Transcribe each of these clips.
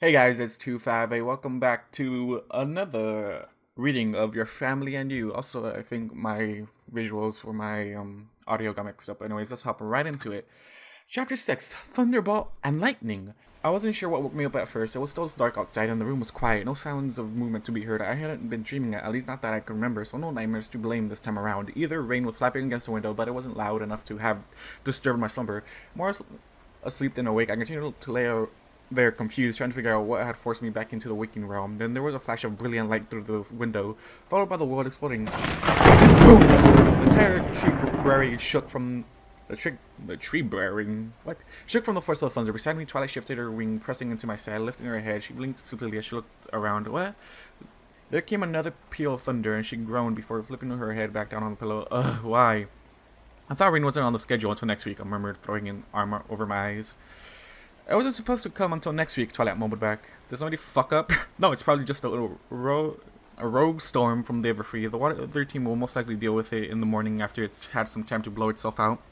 Hey guys, it's 258. Welcome back to another reading of Your Family and You. Also, I think my visuals for my audio got mixed up. Anyways, let's hop right into it. Chapter 6, Thunderbolt and Lightning. I wasn't sure what woke me up at first. It was still dark outside and the room was quiet. No sounds of movement to be heard. I hadn't been dreaming, at least not that I can remember, so no nightmares to blame this time around. Either rain was slapping against the window, but it wasn't loud enough to have disturbed my slumber. More asleep than awake, I continued to lay there confused, trying to figure out what had forced me back into the waking realm. Then there was a flash of brilliant light through the window, followed by the world exploding. Boom! The entire tree shook from the tree bearing what? Shook from the force of the thunder. Beside me, Twilight shifted her wing, pressing into my side, lifting her head. She blinked stupidly as she looked around. What? There came another peal of thunder, and she groaned before flipping her head back down on the pillow. Ugh, why? I thought rain wasn't on the schedule until next week, I murmured, throwing an arm over my eyes. I wasn't supposed to come until next week, Twilight mumbled back. Did somebody fuck up? No, it's probably just a little rogue storm from the Everfree. The water team will most likely deal with it in the morning after it's had some time to blow itself out.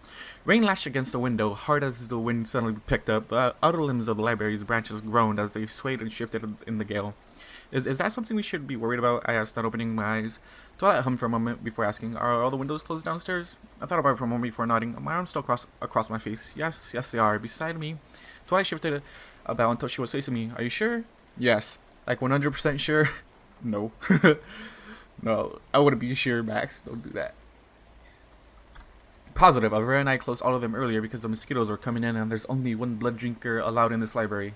Rain lashed against the window, hard as the wind suddenly picked up. The outer limbs of the library's branches groaned as they swayed and shifted in the gale. Is that something we should be worried about? I asked, not opening my eyes. Twilight hummed for a moment before asking, are all the windows closed downstairs? I thought about it for a moment before nodding, my arms still across my face. Yes, they are. Beside me. Twilight shifted about until she was facing me. Are you sure? Yes. Like 100% sure? No. No, I wouldn't be sure, Max. Don't do that. Positive. Avera and I closed all of them earlier because the mosquitoes were coming in and there's only one blood drinker allowed in this library.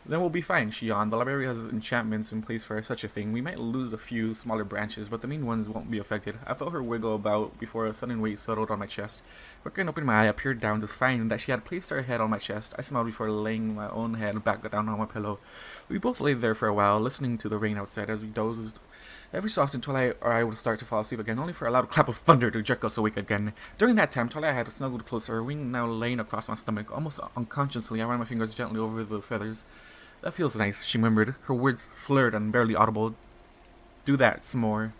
Then we'll be fine, she yawned. The library has enchantments in place for such a thing. We might lose a few smaller branches, but the main ones won't be affected. I felt her wiggle about before a sudden weight settled on my chest. Quickly opening my eye, I peered down to find that she had placed her head on my chest. I smiled before laying my own head back down on my pillow. We both lay there for a while, listening to the rain outside as we dozed. Every so often, Twilight or I would start to fall asleep again, only for a loud clap of thunder to jerk us awake again. During that time, Twilight had snuggled closer, her wing now laying across my stomach. Almost unconsciously, I ran my fingers gently over the feathers. That feels nice, she murmured, her words slurred and barely audible. Do that some more.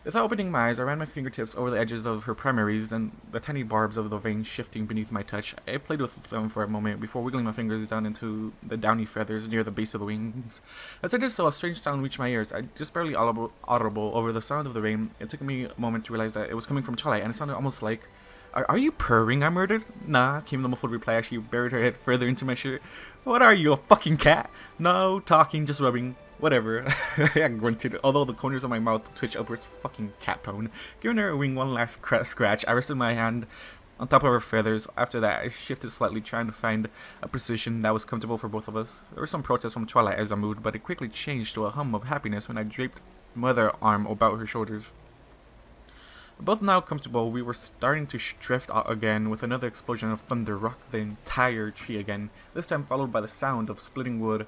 Without opening my eyes, I ran my fingertips over the edges of her primaries and the tiny barbs of the veins shifting beneath my touch. I played with them for a moment before wiggling my fingers down into the downy feathers near the base of the wings. As I did so, a strange sound reached my ears, just barely audible over the sound of the rain. It took me a moment to realize that it was coming from Twilight, and it sounded almost like... Are you purring, I murmured? Nah, came the muffled reply as she buried her head further into my shirt. What are you, a fucking cat? No, talking, just rubbing. Whatever. I grunted, although the corners of my mouth twitched upwards. Fucking cat tone. Giving her wing one last scratch, I rested my hand on top of her feathers. After that, I shifted slightly, trying to find a position that was comfortable for both of us. There was some protest from Twilight as I moved, but it quickly changed to a hum of happiness when I draped my other arm about her shoulders. Both now comfortable, we were starting to drift out again with another explosion of thunder rocked the entire tree again, this time followed by the sound of splitting wood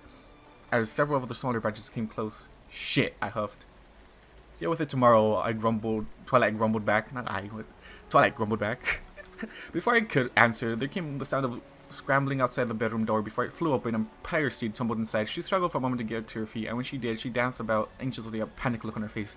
as several of the smaller branches came close. Shit, I huffed. Deal with it tomorrow, I grumbled. Twilight grumbled back. Not I, but Twilight grumbled back. Before I could answer, there came the sound of scrambling outside the bedroom door before it flew open and Pyresteed tumbled inside. She struggled for a moment to get to her feet, and when she did, she danced about anxiously, a panic look on her face.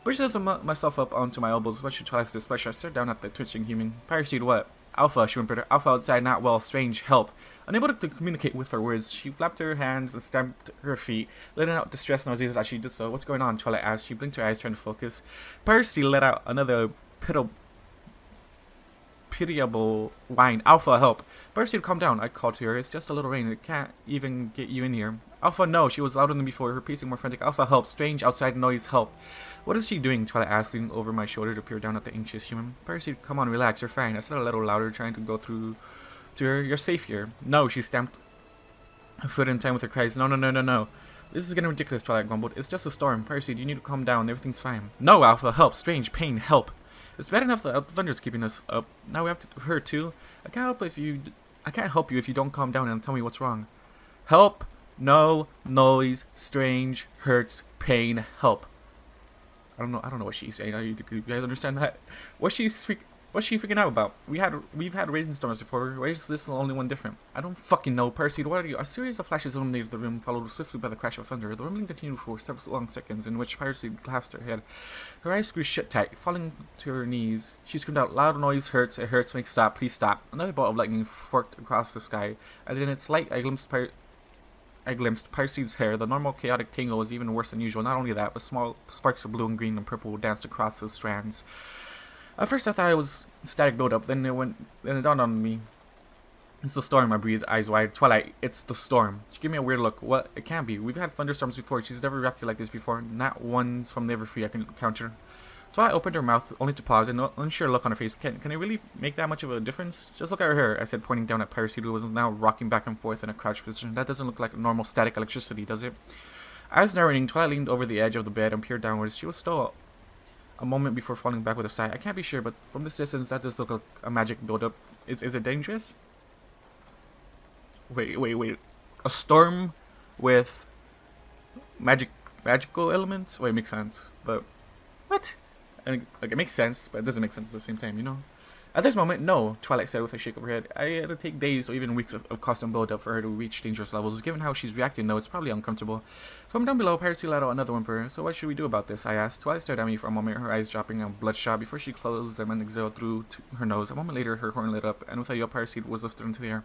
Pushing myself up onto my elbows, much to Twilight's displeasure, I stared down at the twitching human. Pyresteed, what? Alpha, she whimpered. Alpha outside, not well, strange, help. Unable to communicate with her words, she flapped her hands and stamped her feet, letting out distressed noises as she did so. What's going on? Twilight asked. She blinked her eyes, trying to focus. Pyresteed let out another pitiable whine. Alpha, help. Pyresteed, calm down, I called to her. It's just a little rain. It can't even get you in here. Alpha, no. She was louder than before, her pacing more frantic. Alpha, help. Strange outside noise, help. What is she doing? Twilight asked, leaning over my shoulder to peer down at the anxious human. Pyresteed, come on, relax, you're fine. I said a little louder, trying to go through to her. You're safe here. No, she stamped her foot in time with her cries. No. This is getting ridiculous, Twilight grumbled. It's just a storm. Pyresteed, you need to calm down. Everything's fine. No, Alpha, help. Strange, pain, help. It's bad enough that the thunder's keeping us up. Now we have to her too. I can't help you if you don't calm down and tell me what's wrong. Help, no, noise, strange, hurts, pain, help. I don't know what she's saying. You guys understand that? What's she freaking out about? We've had rainstorms before. Why is this the only one different? I don't fucking know. Percy, what are you? A series of flashes illuminated the room, followed swiftly by the crash of thunder. The rumbling continued for several long seconds, in which Percy clasped her head. Her eyes grew shut tight, falling to her knees. She screamed out, "Loud noise hurts. It hurts. Make stop. Please stop." Another bolt of lightning forked across the sky, and in its light, I glimpsed I glimpsed Pyrseid's hair. The normal chaotic tangle was even worse than usual. Not only that, but small sparks of blue and green and purple danced across the strands. At first I thought it was static buildup, then it dawned on me. It's the storm, I breathed, eyes wide. Twilight, it's the storm. She gave me a weird look. What? It can't be. We've had thunderstorms before. She's never reacted like this before. Not ones from the Everfree I can encounter. Twilight opened her mouth, only to pause, and an unsure look on her face. Can it really make that much of a difference? Just look at her hair, I said, pointing down at Pyrseid, who was now rocking back and forth in a crouched position. That doesn't look like normal static electricity, does it? As narrating, Twilight leaned over the edge of the bed and peered downwards. She was still a moment before falling back with a sigh. I can't be sure, but from this distance, that does look like a magic buildup. Is it dangerous? Wait. A storm with magical elements? Wait, it makes sense. But what? And like, it makes sense, but it doesn't make sense at the same time, you know? At this moment, no, Twilight said with a shake of her head. I had to take days or even weeks of constant build-up for her to reach dangerous levels. Given how she's reacting, though, it's probably uncomfortable. From down below, Pyrseid let out another whimper. So what should we do about this? I asked. Twilight stared at me for a moment, her eyes dropping a bloodshot before she closed them and exhaled through her nose. A moment later, her horn lit up, and with a yelp, Pyrseid was lifted into the air.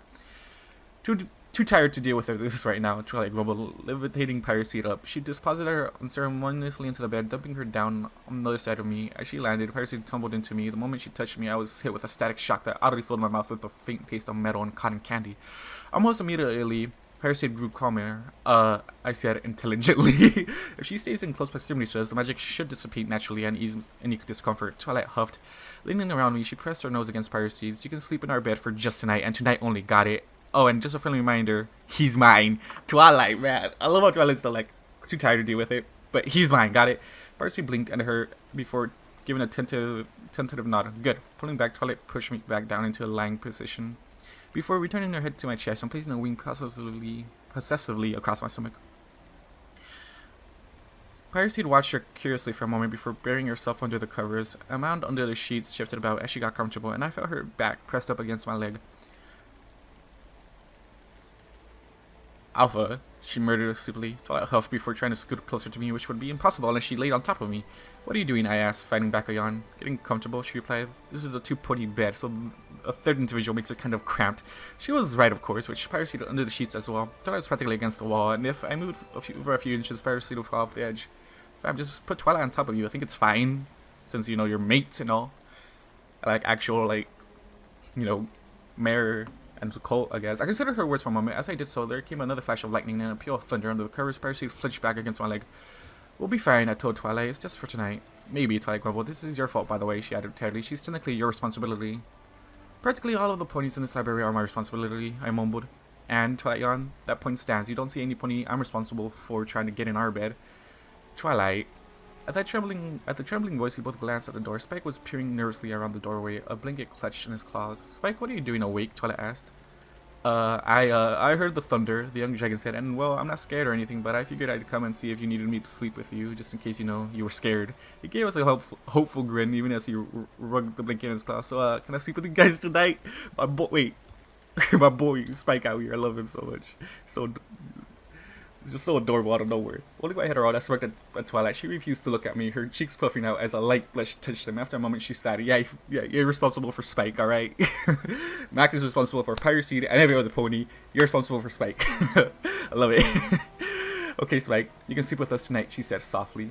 Too tired to deal with this right now, Twilight grumbled, levitating Pyrseid up. She deposited her unceremoniously into the bed, dumping her down on the other side of me. As she landed, Pyrseid tumbled into me. The moment she touched me, I was hit with a static shock that oddly filled my mouth with a faint taste of metal and cotton candy. Almost immediately, Pyrseid grew calmer. I said intelligently. If she stays in close proximity to us, the magic should dissipate naturally and ease any discomfort. Twilight huffed. Leaning around me, she pressed her nose against Pyrseid's. You can sleep in our bed for just tonight, and tonight only. Got it? Oh, and just a friendly reminder, he's mine. Twilight, man. I love how Twilight's still like too tired to deal with it, but he's mine. Got it? Pyrseid blinked at her before giving a tentative nod. Good. Pulling back, Twilight pushed me back down into a lying position before returning her head to my chest and placing a wing possessively across my stomach. Pyrseid watched her curiously for a moment before burying herself under the covers. A mound under the sheets shifted about as she got comfortable, and I felt her back pressed up against my leg. Alpha, she murmured sleepily. Twilight huffed before trying to scoot closer to me, which would be impossible unless she laid on top of me. What are you doing? I asked, fighting back a yawn. Getting comfortable, she replied. This is a two-pony bed, so a third individual makes it kind of cramped. She was right, of course, which Pyrseid under the sheets as well. Twilight was practically against the wall, and if I moved over a few inches, Pyrseid would fall off the edge. Fam, just put Twilight on top of you. I think it's fine, since, you know, you're mates and all. Like, actual, like, you know, mare and Colt, I guess. I considered her words for a moment. As I did so, there came another flash of lightning and a peal of thunder under the covers. Pyrseid flinched back against my leg. We'll be fine, I told Twilight. It's just for tonight. Maybe, Twilight grumbled. This is your fault, by the way, she added tiredly. She's technically your responsibility. Practically all of the ponies in this library are my responsibility, I mumbled. And, Twilight yawned, that point stands. You don't see any pony I'm responsible for trying to get in our bed. Twilight. At the trembling voice, we both glanced at the door. Spike was peering nervously around the doorway, a blanket clutched in his claws. Spike, what are you doing awake? Twilight asked. I heard the thunder, the young dragon said, and, well, I'm not scared or anything, but I figured I'd come and see if you needed me to sleep with you, just in case, you know, you were scared. He gave us a hopeful grin, even as he rubbed the blanket in his claws. So, can I sleep with you guys tonight? My boy, Spike out here, I love him so much. It's just so adorable out of nowhere. Holding my head around, I smirked at Twilight. She refused to look at me, her cheeks puffing out as a light blush touched them. After a moment, she sighed. Yeah, you're responsible for Spike, alright? Mac is responsible for Pyrseid and every other pony. You're responsible for Spike. I love it. Okay, Spike, you can sleep with us tonight, she said softly.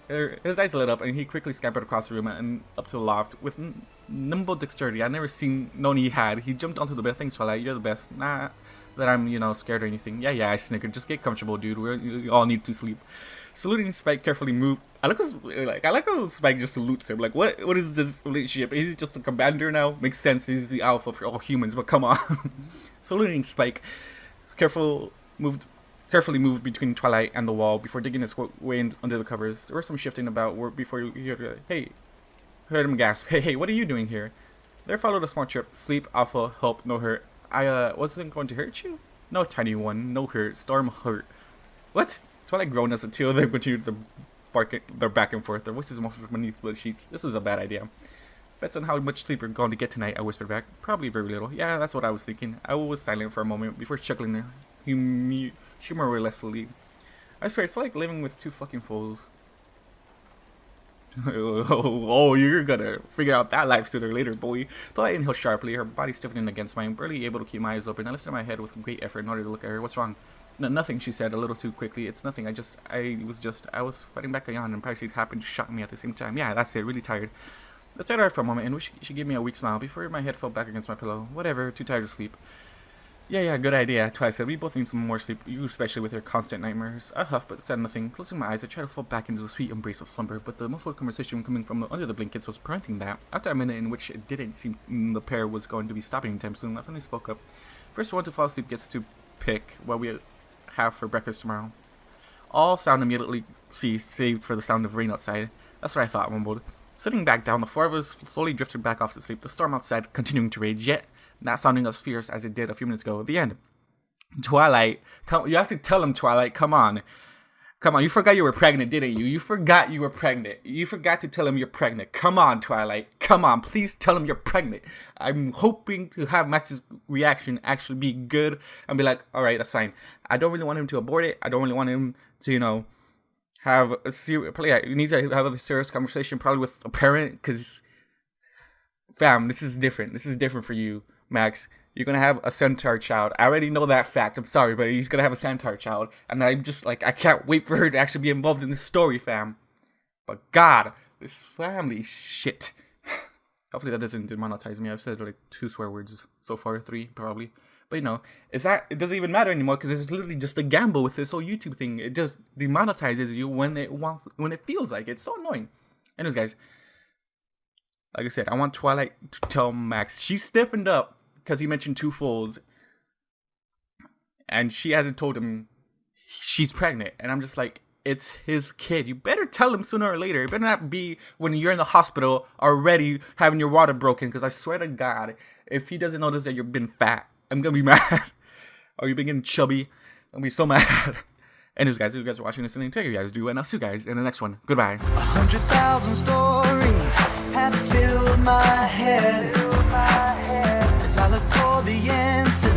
His eyes lit up, and he quickly scampered across the room and up to the loft. With nimble dexterity I'd never known he had, he jumped onto the bed. Thanks, Twilight, you're the best. Nah, that I'm, you know, scared or anything. Yeah, I snickered. Just get comfortable, dude. We all need to sleep. Saluting, Spike carefully moved. I like how Spike just salutes him. Like, what is this relationship? Is he just a commander now? Makes sense. He's the alpha for all humans, but come on. Saluting, Spike carefully moved between Twilight and the wall before digging his way under the covers. There was some shifting about before you heard him gasp. Hey, what are you doing here? There followed a small chirp. Sleep, alpha, help, no hurt. I wasn't going to hurt you? No, tiny one, no hurt. Storm hurt. What? Twilight groaned as the two of them continued their back and forth. Their voices muffled beneath the sheets. This was a bad idea. Bets on how much sleep you're going to get tonight, I whispered back. Probably very little. Yeah, that's what I was thinking. I was silent for a moment before chuckling humorously. I swear, it's like living with two fucking fools. Oh, you're gonna figure out that life sooner or later, boy. So I inhaled sharply, her body stiffening against mine, barely able to keep my eyes open. I lifted my head with great effort in order to look at her. What's wrong? No, nothing, she said, a little too quickly. It's nothing. I was fighting back a yawn, and Parachute happened to shock me at the same time. Yeah, that's it. Really tired. I stared at her for a moment, and she gave me a weak smile before my head fell back against my pillow. Whatever, too tired to sleep. Yeah, good idea, Twice said. We both need some more sleep, you especially with your constant nightmares. I huffed, but said nothing. Closing my eyes, I tried to fall back into the sweet embrace of slumber, but the muffled conversation coming from under the blankets was preventing that. After a minute in which it didn't seem the pair was going to be stopping anytime soon, I finally spoke up. First one to fall asleep gets to pick what we have for breakfast tomorrow. All sound immediately ceased, save for the sound of rain outside. That's what I thought, mumbled. Sitting back down, the four of us slowly drifted back off to sleep, the storm outside continuing to rage, yet not sounding as fierce as it did a few minutes ago. The end. Twilight, you have to tell him, Twilight, come on, you forgot you were pregnant, didn't you? You forgot you were pregnant. You forgot to tell him you're pregnant. Come on, Twilight, come on, please tell him you're pregnant. I'm hoping to have Max's reaction actually be good and be like, alright, that's fine. I don't really want him to abort it. I don't really want him to, have a serious, you need to have a serious conversation probably with a parent, because, fam, this is different. This is different for you, Max. You're gonna have a centaur child. I already know that fact. I'm sorry, but he's gonna have a centaur child. And I'm just like, I can't wait for her to actually be involved in this story, fam. But God, this family shit. Hopefully that doesn't demonetize me. I've said like 2 swear words so far, 3 probably. But it doesn't even matter anymore, because it's literally just a gamble with this whole YouTube thing. It just demonetizes you when it feels like it. It's so annoying. Anyways, guys, like I said, I want Twilight to tell Max. She stiffened up because he mentioned 2 folds, and she hasn't told him she's pregnant. And I'm just like, it's his kid. You better tell him sooner or later. It better not be when you're in the hospital already having your water broken, because I swear to God, if he doesn't notice that you've been fat, I'm gonna be mad. Or you've been getting chubby, I'm gonna be so mad. Anyways, guys, if you guys are watching this and take you guys do, and I'll see you guys in the next one. Goodbye. 100,000 stories have filled my head as I look for the answer